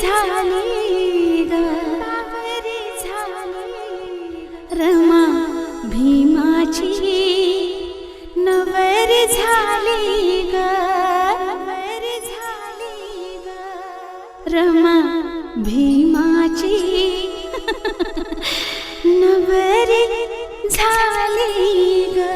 झाली ग रमा भीमाची नवरी झाली ग रमा भीमाची नवरी झाली ग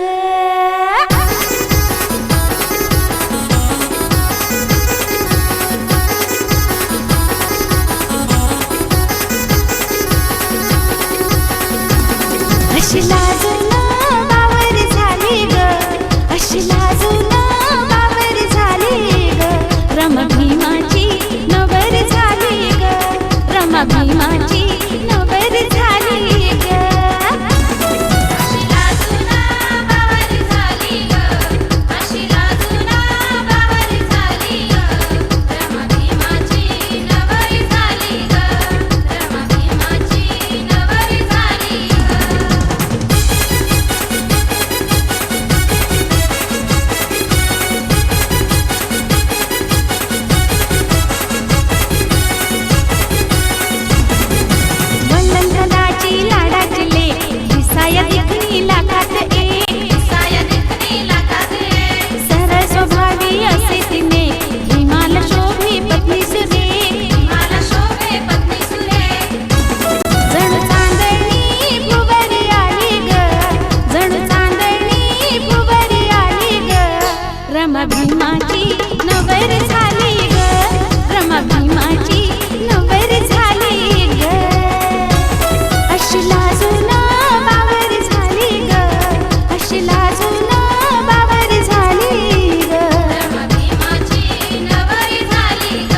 अशी लाजून बावर झाली ग अशी लाजून बावर झाली ग रमा भीमाची नवर झाली ग रमा भीमाची नवर झाली ग अशी लाजून बावर झाली ग अशी लाजून बावर झाली ग रमा भीमाची नवर झाली ग रमा भीमाची नवर झाली रमा भीमाची नवर झाली ग रमा भीमाची नवर झाली ग अशी लाजून बावर झाली ग अशी लाजून बावर झाली ग रमा भीमाची नवर झाली ग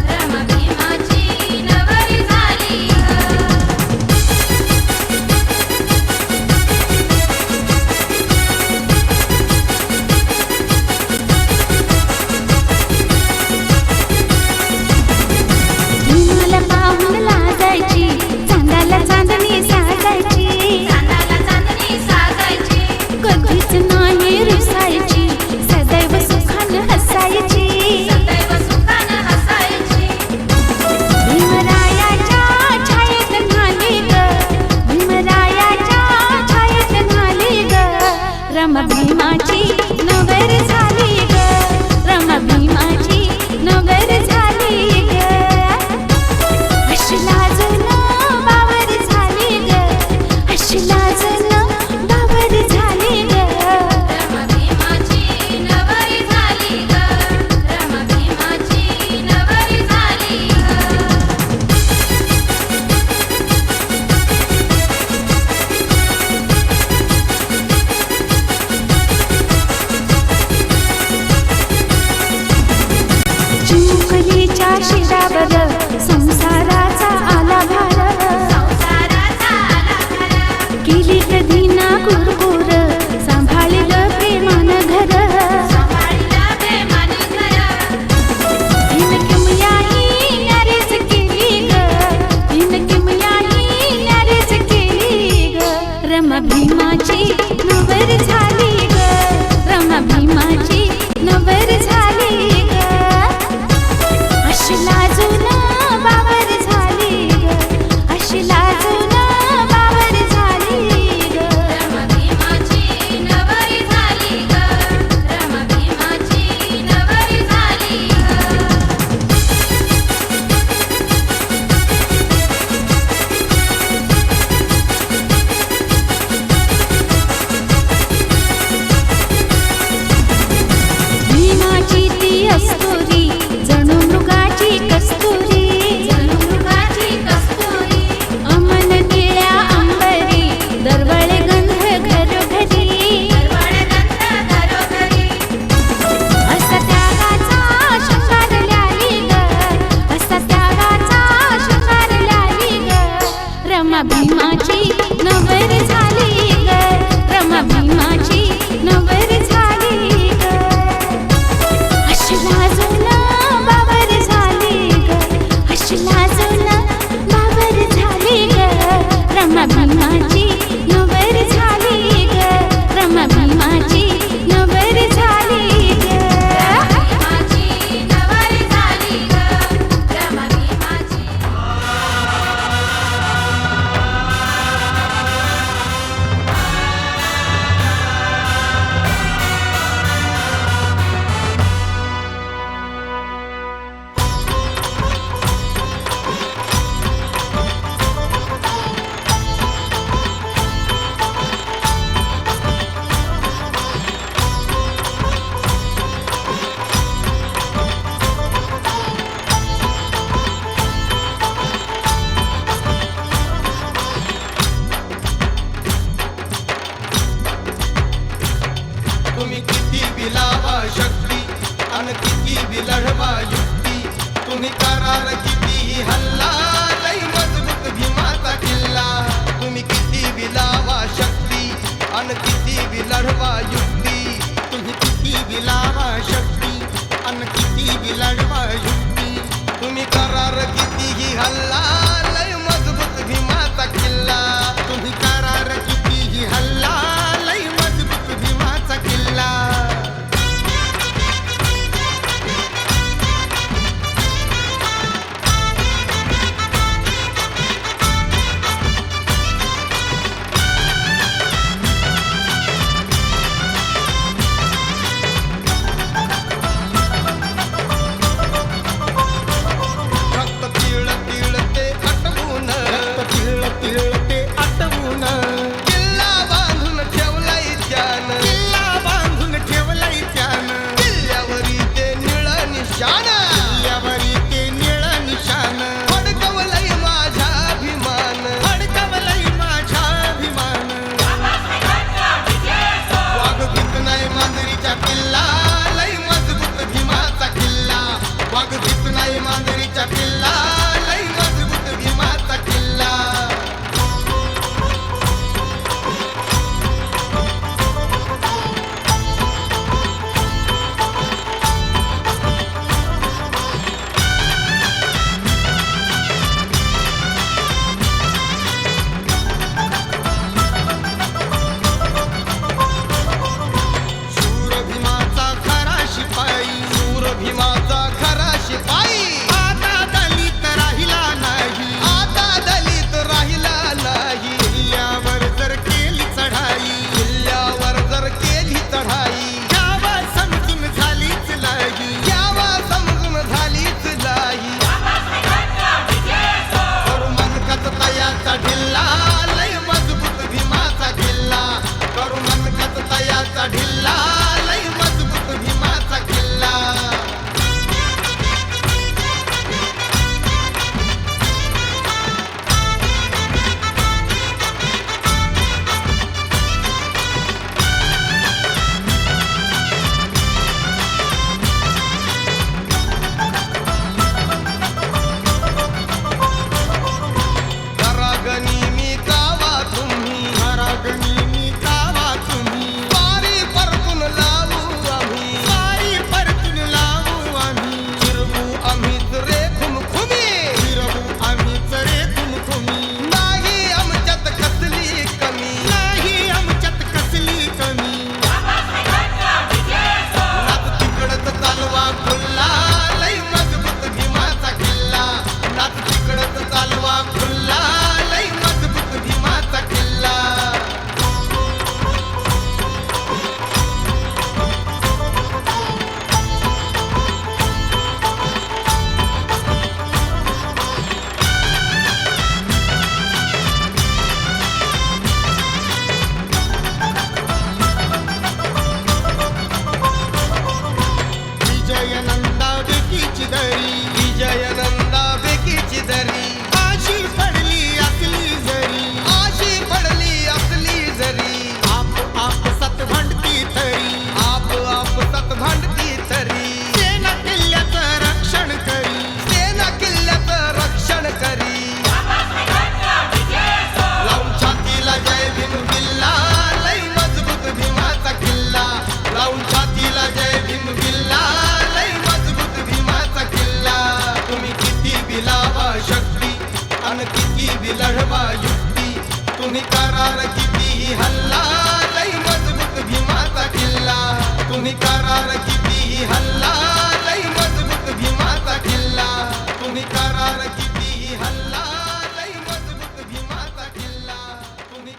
रमा भीमाची नवर झाली रमा भीमाची नवर झाली ग रमा भीमाची नवर झाली ग अशी लाजून बावर झाली ग अशी लाजून बावर झाली ग रमा भीमाची नवर झाली ग रमा भीमाची नवर झाली चिमुकलीच्या शिरावर संसाराचा आला भार केली कधी ना कुरकुर सांभाळलं प्रेमानं घर तीन किमयाई मॅरेज केली ग तीन किमयाई मॅरेज केली ग रमा भीमाची नवर झाली ग रमा भीमाची नवर झाली ग अशी लाजून बावर झाली ग अशी लाजून बावर झाली ग रमा भीमाची नवर झाली ग रमा भीमाची नवर झाली भीमाची ती अस्तुरी जणू मृगाची कस्तुरी अमन निळ्या अंबरी दरवळे गंध घरोघरी असा त्यागाचा शृंगार ल्याली ग असा त्यागाचा शृंगार ल्याली ग रमा भीमाची नवर झाली ग रमा भीमाची नवर झाली ग अशी लाजून बावर झाली ग अशी लाजून बावर झाली ग रमा भीमाची नवर झाली ग रमा भीमाची नवर झाली ग रमा भीमाची नवर झाली ग रमा भीमाची करार कितीही हल्ला लई मजबूत भीमाचा किल्ला. तुम्ही किती बी लावा शक्ती अन किती बी लढवा युक्ती. तुम्ही किती बी लावा शक्ती अन किती बी लढवा युक्ती. तुम्ही करार कितीही हल्ला लय मजबूत भीमाचा किल्ला. तुम्ही करार कितीही हल्ला लई मजबूत भीमाचा किल्ला. रक्त तिळ तिळ ते आटवून तिळ तिळ ते आटवून किल्ला बांधून ठेवलाय त्यानं. किल्ला बांधून ठेवलाय त्यानं. किल्ल्यावरी ते निळ निशाण किल्ल्यावरी ते निळ निशाण फडकवलंय माझ्या अभिमान. फडकवलंय माझ्या अभिमान. वाघ भीत नाही मांजरीच्या किल्ला लय मजबूत भीमाचा किल्ला. वाघ भीत नाही मांजरीच्या किल्ला लय मजबूत भीमाचा किल्ला. शूर भीमाचा खरा शिपाई. शूर भीमाचा खरा शिपाई आता दलित राहिला नाही. आता दलित राहिला नाही. किल्ल्यावर जर केली चढाई किल्ल्यावर जर केली चढाई घ्यावा समजून झालीच लागी. घ्यावा समजून झालीच नाही. करू मनकत तयाचा ढिल्ला लय मजबूत भीमाचा किल्ला. करू मनकत तयाचा ढिल्ला लय मजबूत भीमाचा किल्ला. करागनी मी कावा तुम्ही महारागणी मी कावा तुम्ही. वारी परतून लावू आम्ही. वारी परतून लावू आम्ही. फिरवू आम्हीच रे खुमखुमी. फिरवू आम्हीच रे खुमखुमी. नाही आमच्यात कसली कमी. नाही आमच्यात कसली कमी. नाच तिकडच चालवा खुल्ला लय मजबूत भीमाचा किल्ला. नाच तिकडच चालवा खुल्ला लय मजबूत भीमाचा किल्ला. विजयनंदा बेकीची दरी. विजयनंदा बेकीची दरी आशी पडली असली जरी. आशी पडली असली जरी. आप आप सत भांडती तरी. आप आप सत भांडती तरी. सेना किल्ल्याचं रक्षण करी. सेना किल्ल्याचं रक्षण करी. लावून छातीला जय भीम किल्ला लय मजबूत भीमाचा किल्ला. लावून छातीला जय भीम किल्ला लय मजबूत भीमाचा किल्ला. तुम्ही किती बी लावा शक्ती अन किती बी लढवा युक्ती. तुम्ही करार कितीही हल्ला लय मजबूत भीमाचा किल्ला. तुम्ही करार कितीही हल्ला लय मजबूत भीमाचा किल्ला. तुम्ही करार कितीही हल्ला लय मजबूत भीमाचा किल्ला. तुम्ही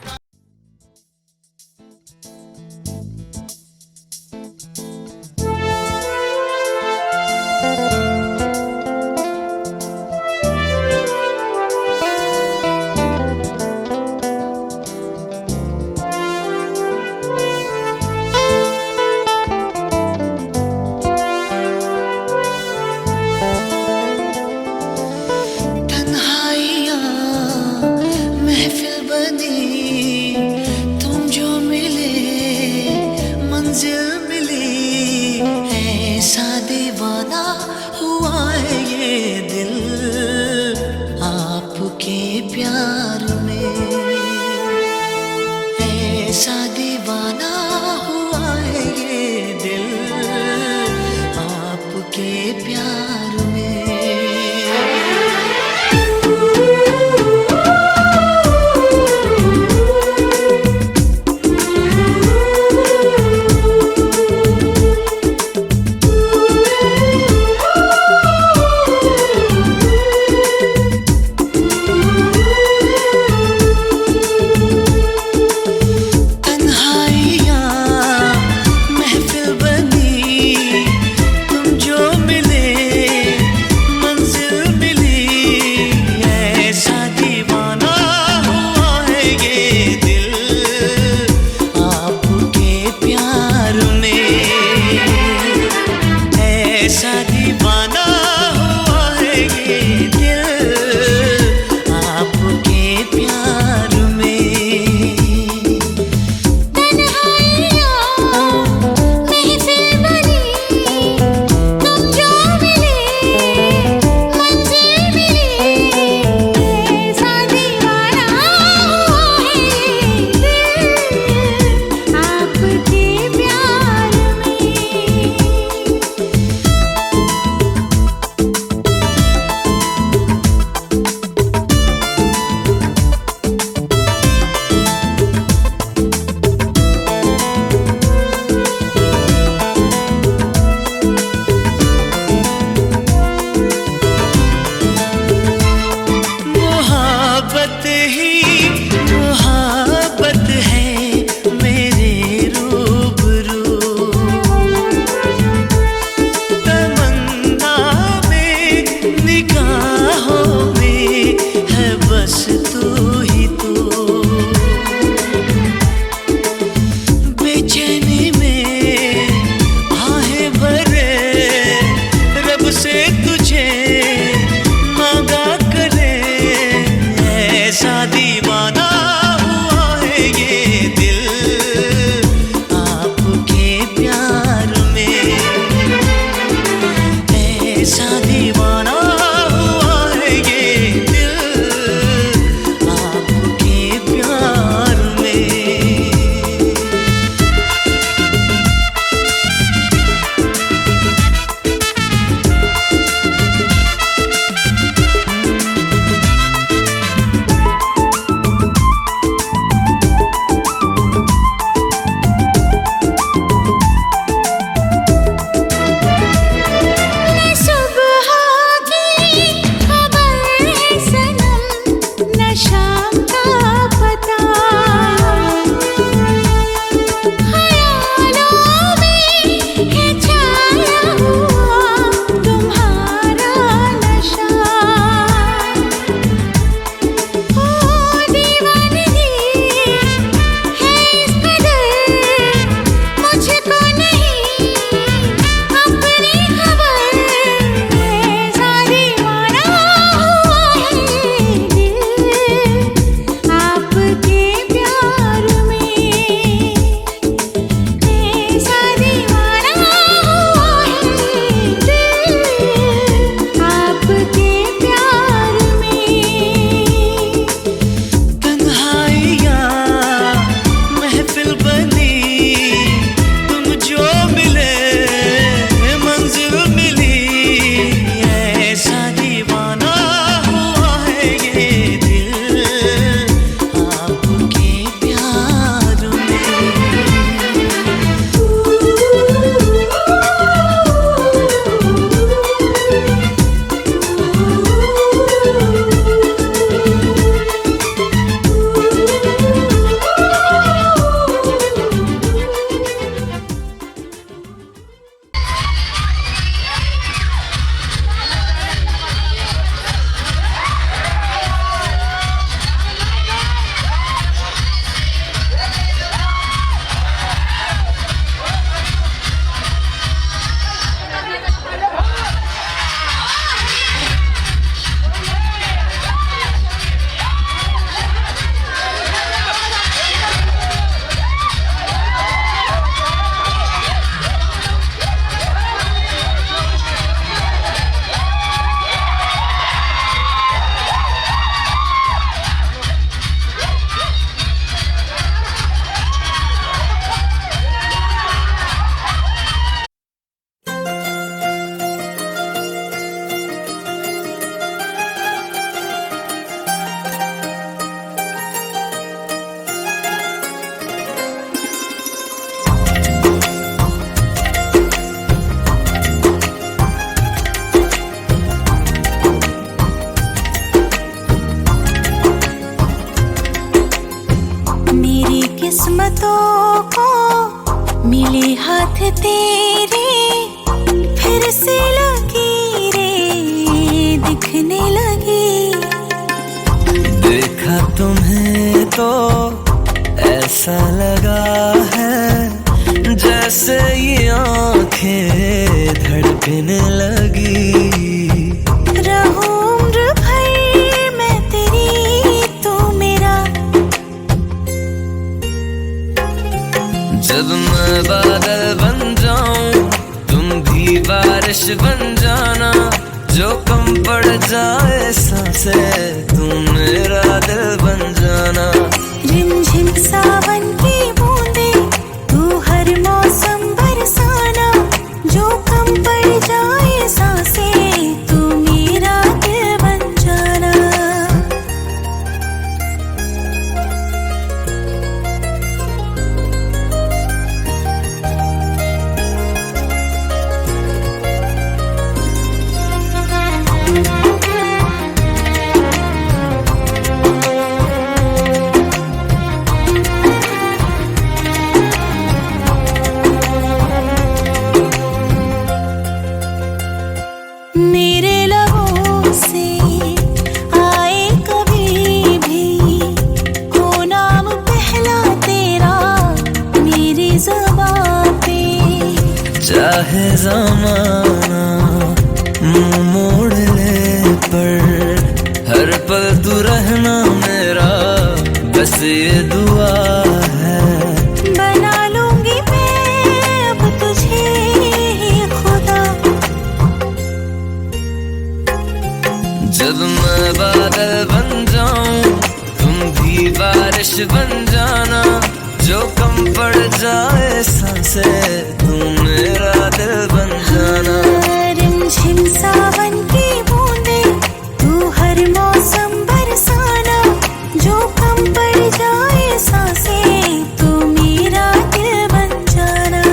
रातों को मिले हाथ तेरे, फिर से लकीरें दिखने लगी। देखा तुम्हें तो ऐसा लगा है जैसे ये आंखें धड़कने लगी। रहूं उम्र भर मैं तेरी, तू मेरा। जब मैं बादल बन जाऊं तुम भी बारिश बन जाना, जो कम पड़ जाए सांसें तुम मेरा दिल बन जाना। रिमझिम सावन की बूंदे तू हर मौसम बरसाना, जो कम पड़ जाए सांसें तू मेरा दिल बन जाना। मेरे लबों से आए कभी भी हो नाम पहला तेरा मेरी ज़बां पे। चाहे ज़माना मुंह मोड़ ले पर हर पल तू रहना मेरा, बस ये दुआ है। बना लूंगी मैं अब तुझे ही खुदा। जब मैं बादल बन जाऊं तुम भी बारिश बन जाना, जो कम पड़ जाए सांसें तुम मेरा दिल बन जाना। रिमझिम सावन की बूंदे तू हर मौसम बरसाना, जो कम पड़ जाए सांसें तू मेरा दिल बन जाना।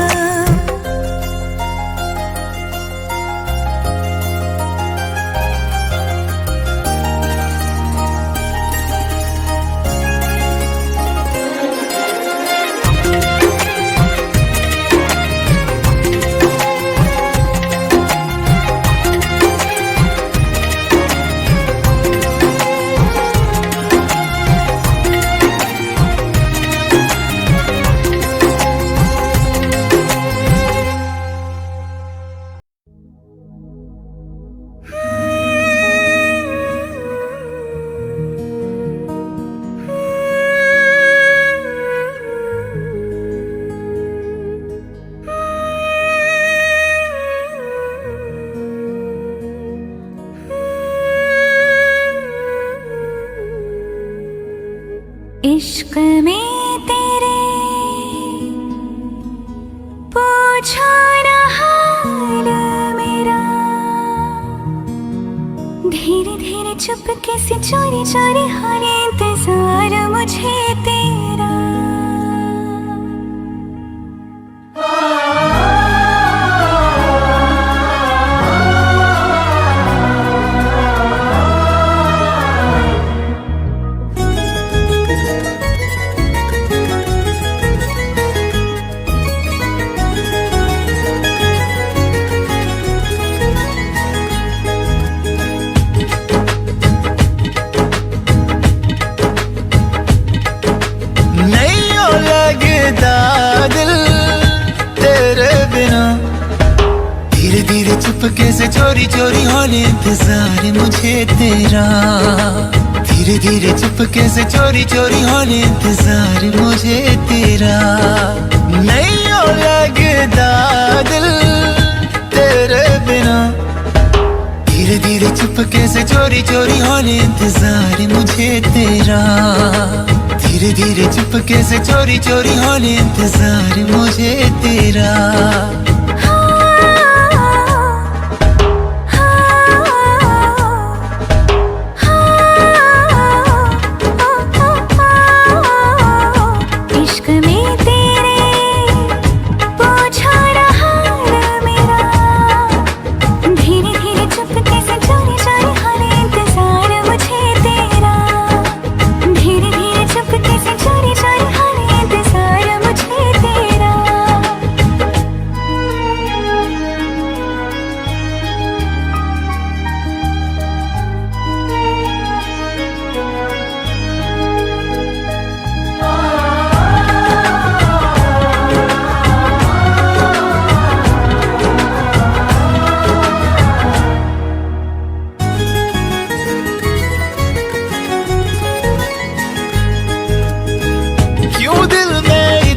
इश्क में तेरे पूछो ना हाल मेरा, धीरे धीरे चुपके से चोरी चोरी हो रे इंतजार मुझे तेरा। चुपके से चोरी चोरी होने इंतजार मुझे तेरा, धीरे धीरे चुपके से चोरी चोरी होने इंतजार मुझे तेरा। नहीं हो लगता दिल तेरे बिना, धीरे धीरे चुपके से चोरी चोरी होने इंतजार मुझे तेरा, धीरे धीरे चुपके से चोरी चोरी होने इंतजार मुझे तेरा। चोरी चोरी हाल इंतजार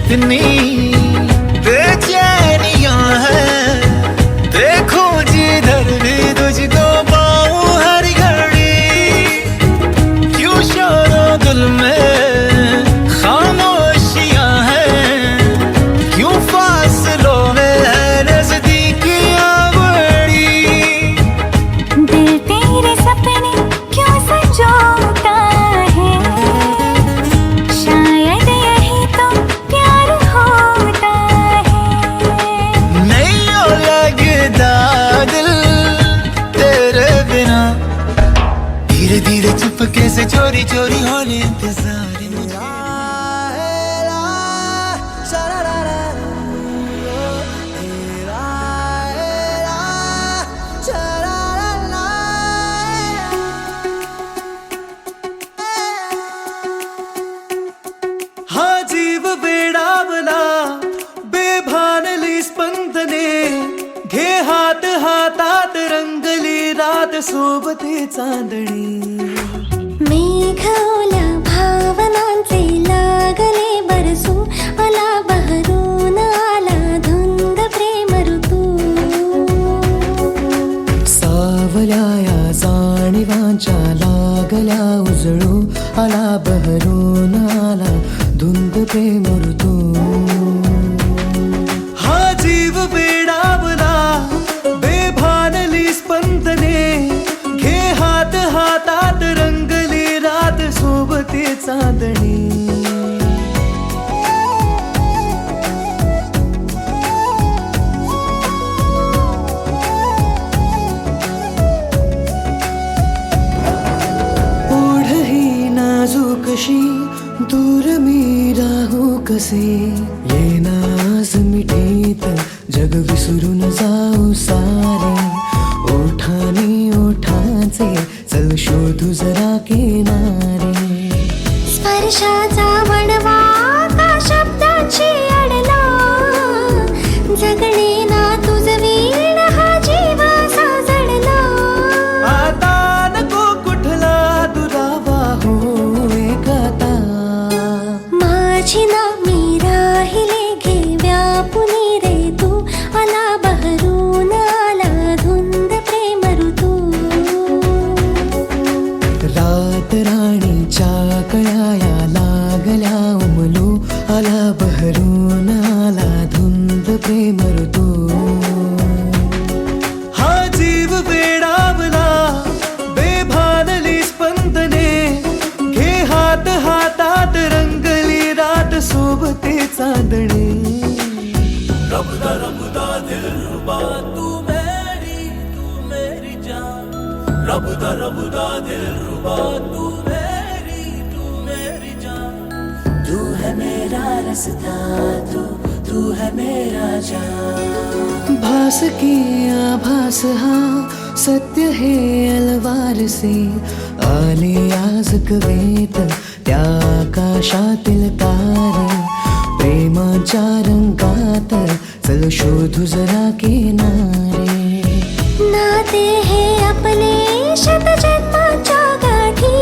कितनी बेचैनियां हैं, देखो जिधर भी तुझको पाऊं हर घड़ी, क्यों शोरो दिल में खामोशियां हैं, क्यों फासलों में है नजदीकियां बड़ी। दिल तेरे सपने क्यों संजोता है, शायद यही तो प्यार होता है। नहीं ओ लगता दिल तेरे बिना, धीरे धीरे चुपके से चोरी चोरी होने इंतजार मुझे। हा जीव वेडावला बेभानली स्पंदने, घे हात हातात रंगली रात सोबते चांदणी। मेघ ओल्या भावनांचे लागले बरसू, आला बहरून आला धुंद प्रेम ऋतू। सावल्या या जाणीवांच्या लागल्या उजळू, आला बहरून आला धुंद प्रेम ऋतू। हा जीव वेडावला बेभानली स्पंदने, घे हात हातात रंगली रात सोबते चांदणी। ओढ ही नाजूकशी दूर मी राहू कसे, येना आज मिठीत जग विसरून जाऊ सारे। ओठानी ओठांचे चल शोधू जरा किनारे, स्पर्शाचा वणवा का शब्दांची अडला, जगणे ना तुझ वीण हा जीव साजडला। आता नको कुठला दुरावा होय गाता, माझी ना मी राहिले घे व्यापुनी रे तू, आला बहरून आला धुंद प्रेम ऋतू। रात राणीच्या कळ्या लागल्या उमलू, आला बहरून आला धुंद प्रेम ऋतू। हा जीव वेडावला बेभानली स्पंदने, घे हात हातात रंगली रात सोबते चांदणी। रबदा रबदा दिलरुबा तू मेरी जान, रबदा रबदा दिलरुबा तू मेरी जान। तू है मेरा रास्ता, तू है मेरा जान। भास की आभास हा सत्य है अलवार से, आले आज कवेत त्या आकाशातील तारे। प्रेमाच्या रंगात चल शोधू जरा किनारे, नाते हे आपले शतजन्माच्या गाठी,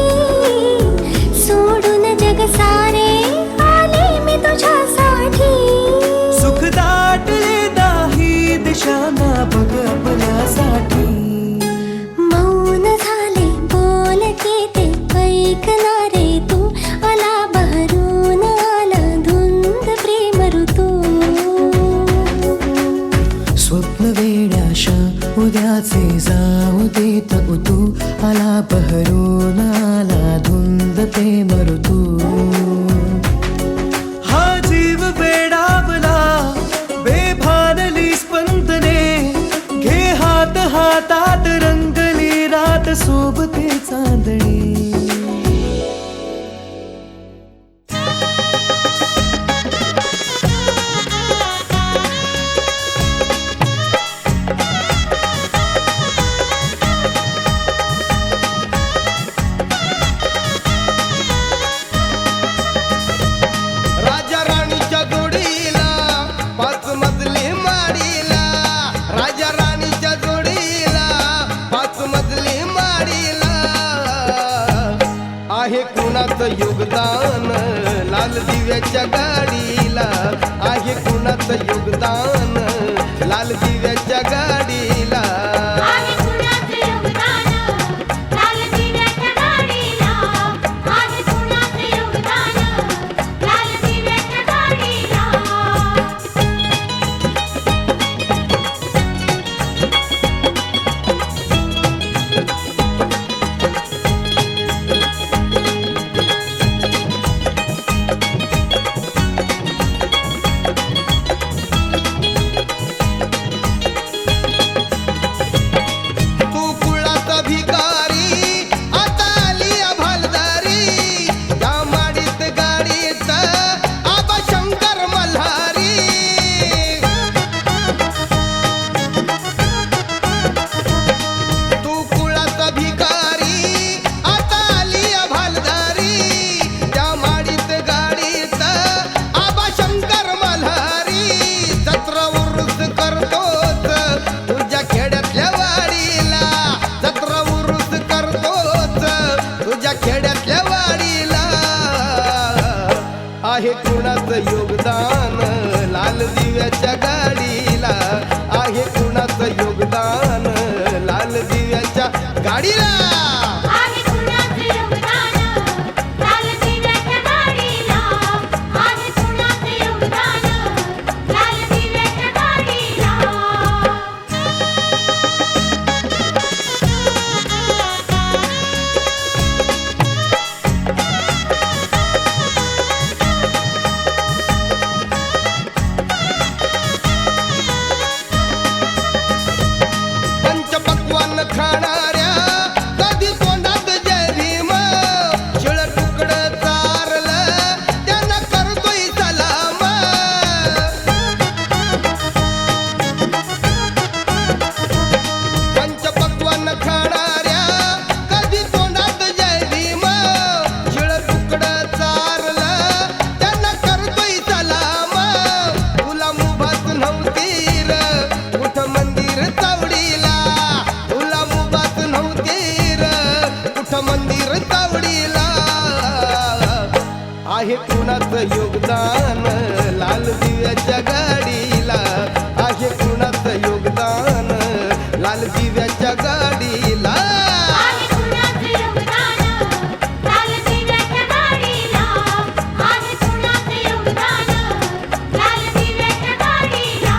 सोडून जग सारे आले मी तुझ्यासाठी। सुख दाटले दाही दिशांना बघ आपल्यासाठी। मौन झाले बोलके ते ऐकणारे तू, आला बहरून आला धुंद प्रेम ऋतू। स्वप्न वेड्याशा उद्याचे जाऊ देत उतू, आला बहरून आला धुंद प्रेम ऋतू। हा जीव वेडावला बेभानली स्पंदने, घे हात हातात रंगली रात सोबते चांदणी। राजा राणीच्या जोडीला पाच मजली माडीला, राजा राणीच्या जोडीला पाच मजली माडीला। आहे कुणाचं योगदान लाल दिव्याच्या गाडीला, आहे कुणाचं योगदान लाल दिव्याच्या गाडीला. आहे कुणाचं योगदान लाल दिव्याच्या गाडीला, आहे कुणाचं योगदान लाल दिव्याच्या गाडीला. तू कुळाचा भिकारी आता आली अभालदारी, त्या माडीत गाडीत आबा शंकर मल्हारी. तू कुळाचा भिकारी आता आली अभालदारी, त्या माडीत गाडीत आबा शंकर मल्हारी. जत्रा उरूस करतोच तुझ्या खेड्यातल्या वाडीला, जत्रा उरूस करतोच तुझ्या खेड्यातल्या वाडीला. आहे कुणाचं योगदान लाल दिव्याच्या गाडीला, आहे कुणाचं योगदान लाल दिव्याच्या गाडीला. आहे कुणाचं योगदान लाल दिव्याच्या गाडीला, आहे कुणाचं योगदान लाल दिव्याच्या गाडीला. पंचपक्वान्न खाणाऱ्या कधी तोंडात जय भीम, शिळ तुकडं चारलं त्यानं करतोय सलाम. पंचपक्वान्न खाणाऱ्या कधी तोंडात जय भीम, शिळ तुकडं चारलं त्यानं करतोय सलाम. तुला मुभास नव्हती र कुठं मंदिर चावडीला, तुला मुभास नव्हती र कुठं मंदिर चावडीला. आहे कुणाचं योगदान लाल दिव्याच्या गाडीला, आहे कुणाचं योगदान लाल दिव्याच्या गाडीला. आहे कुणाचं योगदान लाल दिव्याच्या गाडीला, आहे कुणाचं योगदान लाल दिव्याच्या गाडीला.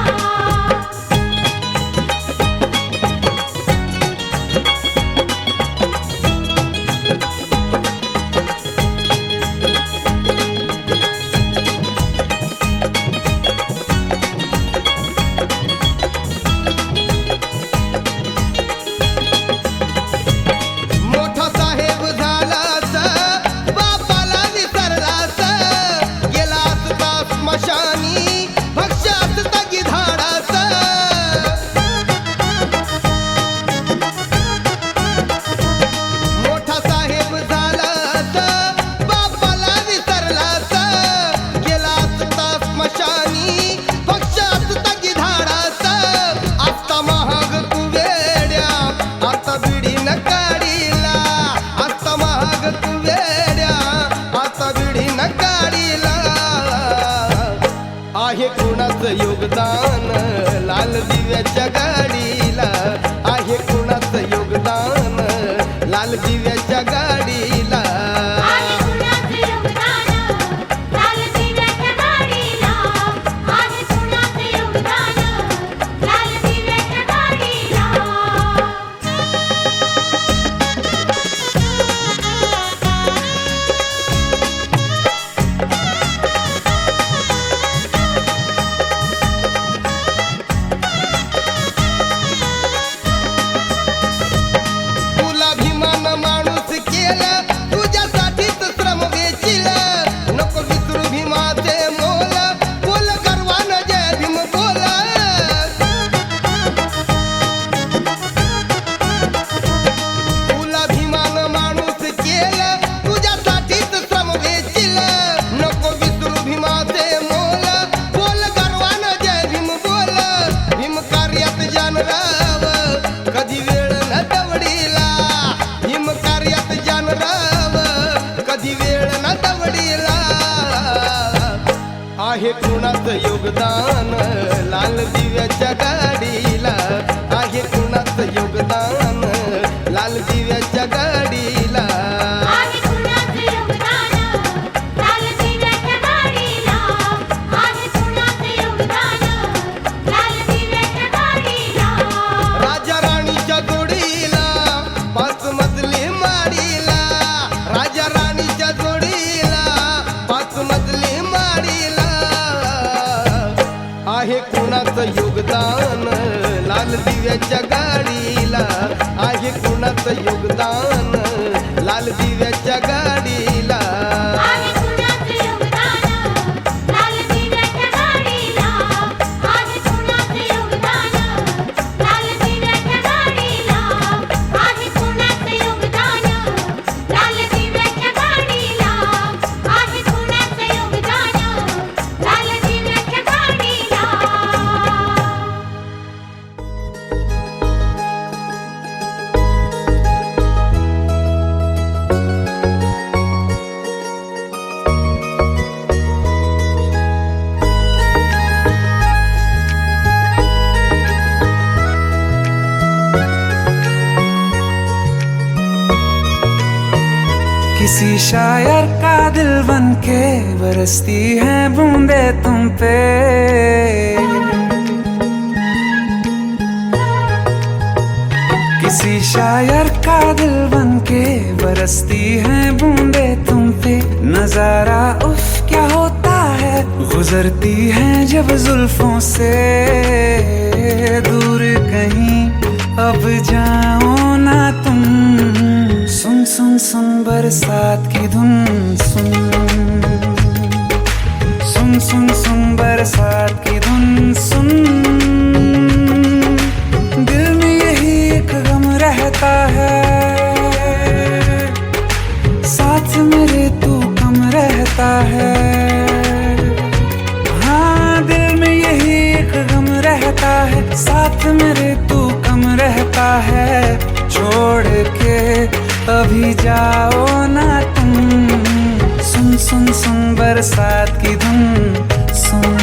मोठा साहेब झालास बापाला विसरलास, गेलास का स्मशानी भक्ष्यास तगी धाडास. मोठा साहेब झालास बापाला विसरलास, गेलास का स्मशानी भक्ष्यास तगी धाडास. आता महाग तू वेड्या आता बिडी न काढीला, आता महाग तू वेड्या आता बिडी न काढीला. आहे कुणाचं योगदान लाल दिव्याच्या गाडीला, आहे कुणाचं योगदान लाल दिव्याच्या गाडीला. आहे कुणाचं योगदान लाल दिव्याच्या गाडीला, आहे कुणाचं योगदान लाल दिव्याच्या गाडीला. तुला भीमान माणूस केला तुझ्यासाठीच श्रम वेचिला. नको विसरू भीमाचे मोल, बोल गर्वानं जय भीम बोल. तुला भीमान माणूस केला तुझ्यासाठीच श्रम वेचिला. नको विसरू भीमाचे मोल, बोल गर्वानं जय भीम बोल. भीम कार्यात जानराव कधी वेळ न दवडीला, भीम कार्यात जानराव आहे कुणाचं योगदान लाल दिव्याच्या गाडीला, आहे कुणाचं योगदान लाल दिव्याच्या गाडीला. आहे कुणाचं योगदान लाल दिव्याच्या गाडीला, आहे कुणाचं योगदान लाल दिव्याच्या गाडीला. राजा राणीच्या जोडीला 5 मजली माडीला, राजा राणीच्या जोडीला 5 मजली माडीला. आहे कुणाचं योगदान लाल दिव्याच्या गाडीला, आहे कुणाचं योगदान लाल दिव्याच्या गाडीला. आहे कुणाचं योगदान लाल दिव्याच्या गाडीला, आहे कुणाचं योगदान लाल दिव्याच्या गाडीला, आहे कुणाचं योगदान लाल दिव्याच्या गाडीला, आहे कुणाचं योगदान लाल दिव्याच्या गाडीला. किसी शायर का दिल बन के बरसती है बूंदे तुम पे, किसी शायर का दिल बन के बरसती है बूंदे तुम पे. नजारा उफ क्या होता है, गुजरती है जब जुल्फों से. दूर कहीं अब जाओ ना तुम, सुन सुन सुन बरसात की धुन सुन, सुन सुन सुन बरसात की धुन सुन. दिल में यही एक गम रहता है, साथ मेरे तू कम रहता है. हाँ दिल में यही एक गम रहता है, साथ मेरे तू कम रहता है. छोड़ के अभी जाओ ना तुम, सुन सुन सुन बरसात की धुन सुन.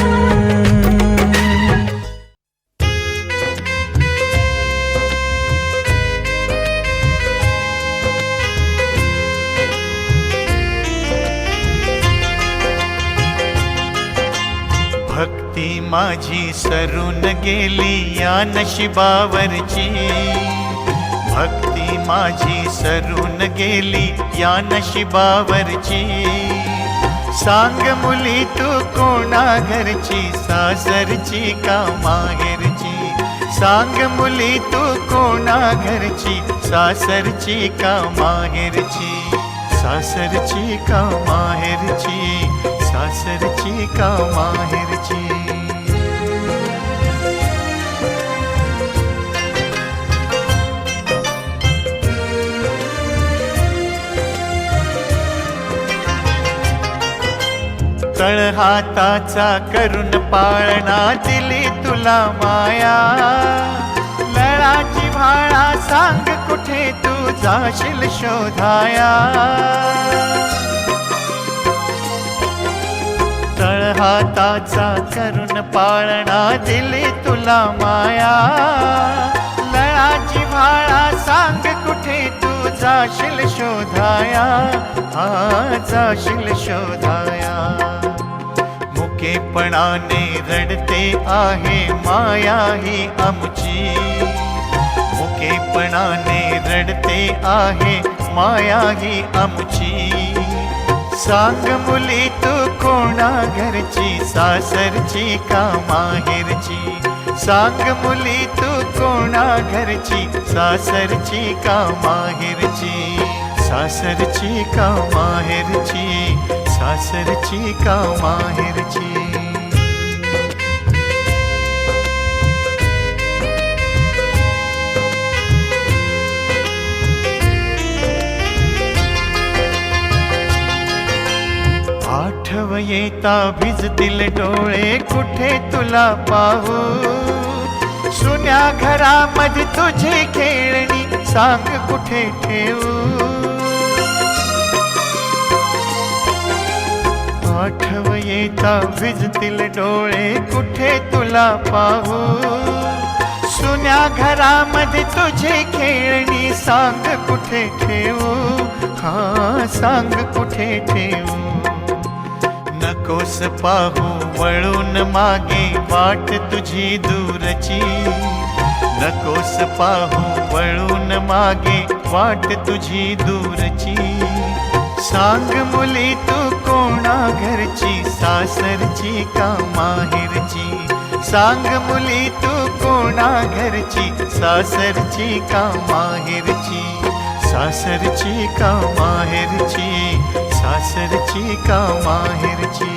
भक्ती माझी सरून गेली या नशिबावरची, भक्ती माझी सरून गेली या नशिबावरची. सांग मुली तू कोणा घरची, सासरची का माहेरची. सांग मुली तू कोणा घरची, सासरची का माहेरची. सासरची का माहेरची, सासरची का माहेरची. तळहाताचा करून पाळणा दिली तुला माया. लळाची भाळा सांग कुठे तू जाशील शोधाया. तळहाताचा करून पाळणा दिली तुला माया. लळाची भाळा सांग कुठे तू जाशील शोधाया. हा जाशील शोधाया. मुकेपणाने रडते आहे माया ही आमची. मुकेपणाने रडते आहे माया ही आमची. सांग मुली तू कोणा घरची, सासरची का माहेरची. सांग मुली तू कोणा घरची, सासरची का माहेरची. सासरची का माहेरची, सासरची का माहेरची. आठव येता भिजतील डोळे कुठे तुला पाहू. सुन्या घरामध्ये तुझी खेळणी सांग कुठे ठेवू. आठव बघिता भिजतील डोळे, कुठे तुला पाहू. सुन्या घरामध्ये तुझे खेळणी, सांग कुठे ठेवू, हा सांग कुठे ठेवू. नकोस पाहू वळून मागे वाट तुझी दूरची, नकोस पाहू वळून मागे वाट तुझी दूरची. सांग मुली तू कोणा घरची, सासरची का माहेरची. सांग मुली तू कोणा घरची, सासरची का माहेरची. सासरची का माहेरची, सासरची का माहेरची.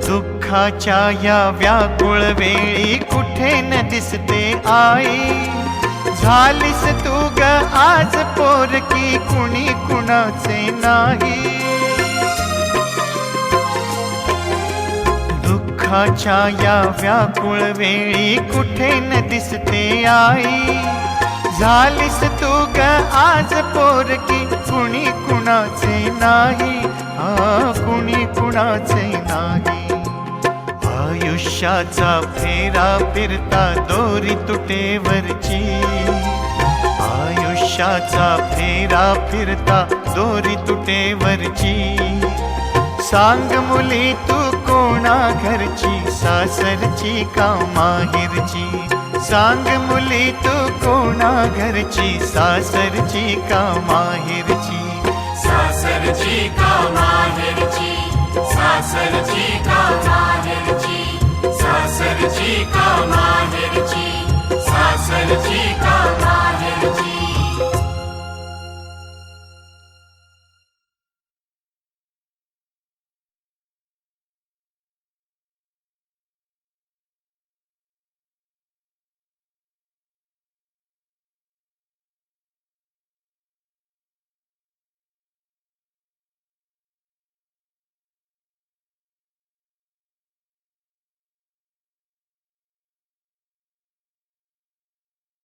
दुःखाच्या या व्याकुळ वेळी कुठे न दिसते आई. झालीस तू ग आज पोरकी, कुणी कुणाचे नाही. दुःखाच्या या व्याकुळ वेळी कुठे न दिसते आई. झालीस तू ग आज पोरकी, कुणी कुणाचे नाही, हा कुणी कुणाचे नाही. आयुष्याचा फेरा फिरता दोरी तुटेवरची, आयुष्याचा फेरा फिरता दोरी तुटेवरची. सांग मुली तू कोणा घरची, सासरची का माहेरची. सांग मुली तू कोणा घरची, सासरची का माहेरची. सासरची का माहेरची, सासरची का माहेरची. सासरची का माहेरची, सासरची का माहेरची.